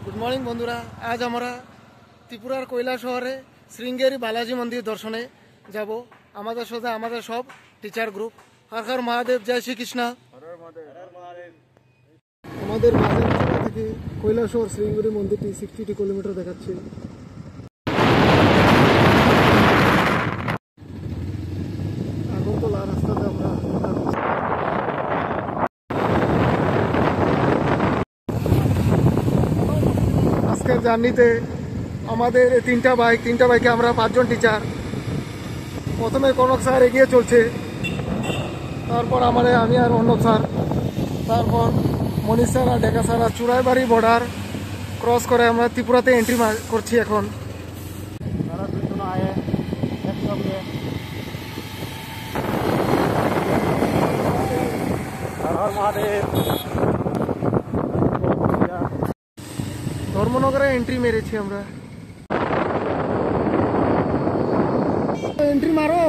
Good morning বন্ধুরা, আজ আমরা ত্রিপুরার কৈলা শহরে শ্রীঙ্গেরি বালাজি মন্দির দর্শনে যাব। আমাদের সাথে আমাদের সব টিচার গ্রুপ। হর হর মহাদেব, জয় শ্রীকৃষ্ণ। আমাদের বাজার থেকে কৈলা শহর শ্রীঙ্গেরি মন্দিরটি 62 কিলোমিটার দেখাচ্ছে। আগরতলা রাস্তাতে আমরা আজকের জার্নিতে আমাদের তিনটা বাইকে আমরা 5 জন টিচার। প্রথমে কনক স্যার এগিয়ে চলছে, তারপর আমি আর অর্ণব স্যার, তারপর মনীষ স্যার আর ডেকা স্যার। আর চুরাইবাড়ি বর্ডার ক্রস করে আমরা ত্রিপুরাতে এন্ট্রি করছি এখন। ধর্মনগরে এন্ট্রি মেরেছি আমরা। এন্ট্রি মারো।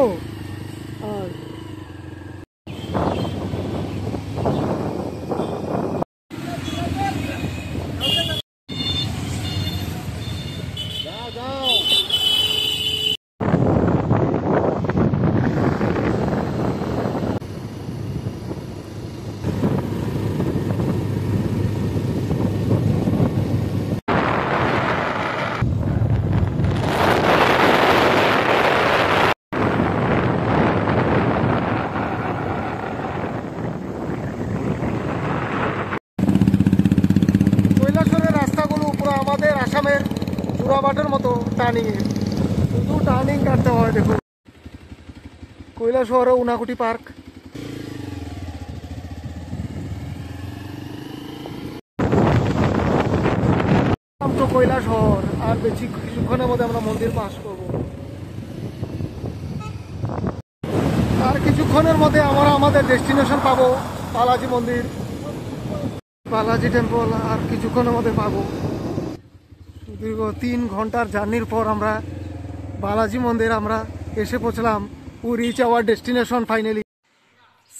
আর কৈলাসহরের রাস্তাগুলো পুরো আমাদের আসামের জোড়াবাটের মতো টার্নিংয়ে, শুধু টার্নিং কাটতে হয়। দেখুন, কৈলাসহরে উনাকুটি পার্ক। তো কৈলাসহর আর কিছুক্ষণের মধ্যে আমরা মন্দির পাস করব। আর কিছুক্ষণের মধ্যে আমরা আমাদের ডেস্টিনেশন পাবো, বালাজি মন্দির, বালাজি টেম্পল। আর কিছুক্ষণের মধ্যে পাবো। দীর্ঘ 3 ঘন্টার জার্নির পর আমরা বালাজি মন্দির আমরা এসে পৌঁছলাম। We reach hour destination finally.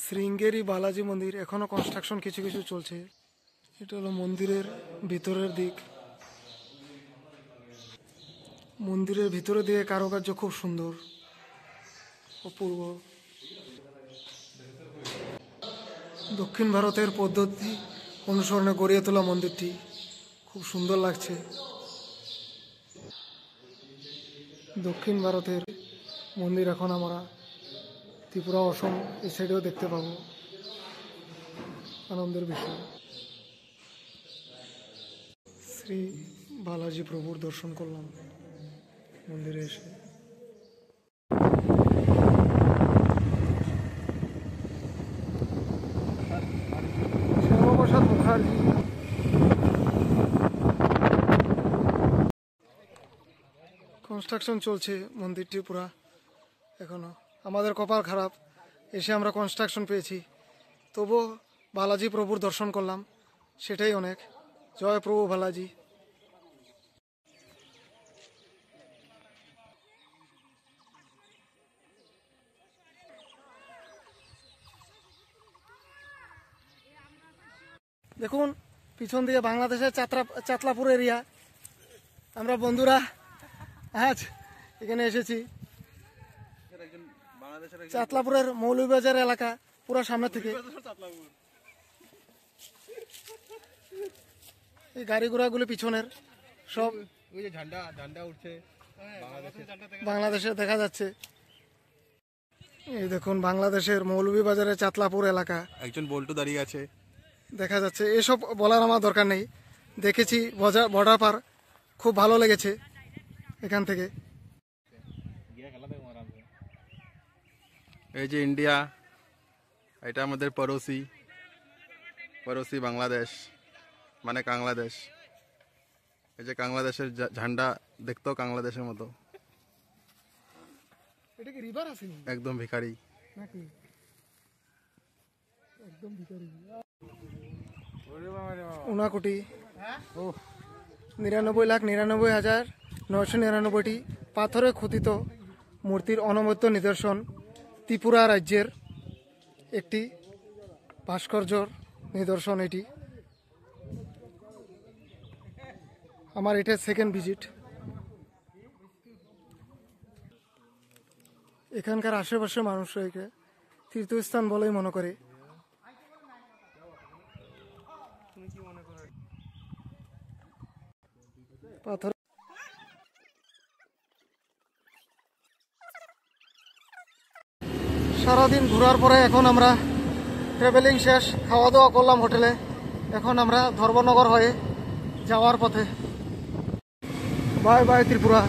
Sringeri Balaji মন্দির এখনো কনস্ট্রাকশন কিছু কিছু চলছে। এটা হলো মন্দিরের ভিতরের দিক। মন্দিরের ভিতরের দিকে কারুকার্য খুব সুন্দর, অপূর্ব। দক্ষিণ ভারতের পদ্ধতি অনুসরণে গড়িয়ে তোলা মন্দিরটি খুব সুন্দর লাগছে। দক্ষিণ ভারতের মন্দির এখন আমরা ত্রিপুরা, অসম এই সাইডেও দেখতে পাবো। আনন্দের বিষয়। শ্রী বালাজি প্রভুর দর্শন করলাম মন্দিরে এসে। শ্যামাপ্রসাদ মুখার্জি। কনস্ট্রাকশন চলছে মন্দিরটি পুরা এখনো। আমাদের কপাল খারাপ, এসে আমরা কনস্ট্রাকশন পেয়েছি, তবুও বালাজি প্রভুর দর্শন করলাম, সেটাই অনেক। জয় প্রভু বালাজি। দেখুন পিছন দিয়ে বাংলাদেশের চাতলাপুর এরিয়া। আমরা বন্ধুরা আজ এখানে এসেছি। চাতলাপুরের মৌলভীবাজার এলাকা পুরো সামনে থেকে। এই গাড়ি ঘোড়াগুলো পিছনের সব ঝান্ডা উঠছে, বাংলাদেশের দেখা যাচ্ছে। এই দেখুন বাংলাদেশের মৌলভীবাজারের চাতলাপুর এলাকা। একজন বল্টু দাঁড়িয়ে আছে দেখা যাচ্ছে। এসব বলার আমার দরকার নেই, দেখেছি বর্ডার পার, খুব ভালো লেগেছে এখান থেকে। এই যে ইন্ডিয়া, এটা আমাদের পড়োশি বাংলাদেশ, মানে বাংলাদেশ। এই যে বাংলাদেশের ঝান্ডা দেখতেও বাংলাদেশের মতো। এটা কি রিভার আছে একদম ভিখারি নাকি? একদম ভিখারি। 99,99,999টি পাথরে খোদিত মূর্তির অনবদ্য নিদর্শন ত্রিপুরা রাজ্যের একটি ভাস্কর্যর নিদর্শন এটি। আমার এটা সেকেন্ড ভিজিট। এখানকার আশেপাশে মানুষরা একে তীর্থস্থান বলেই মনে করে। পাথর সারাদিন ঘোরার পরে এখন আমরা ট্রাভেলিং শেষ, খাওয়া দাওয়া করলাম হোটেলে। এখন আমরা ধর্মনগর হয়ে যাওয়ার পথে। Bye bye Tripura.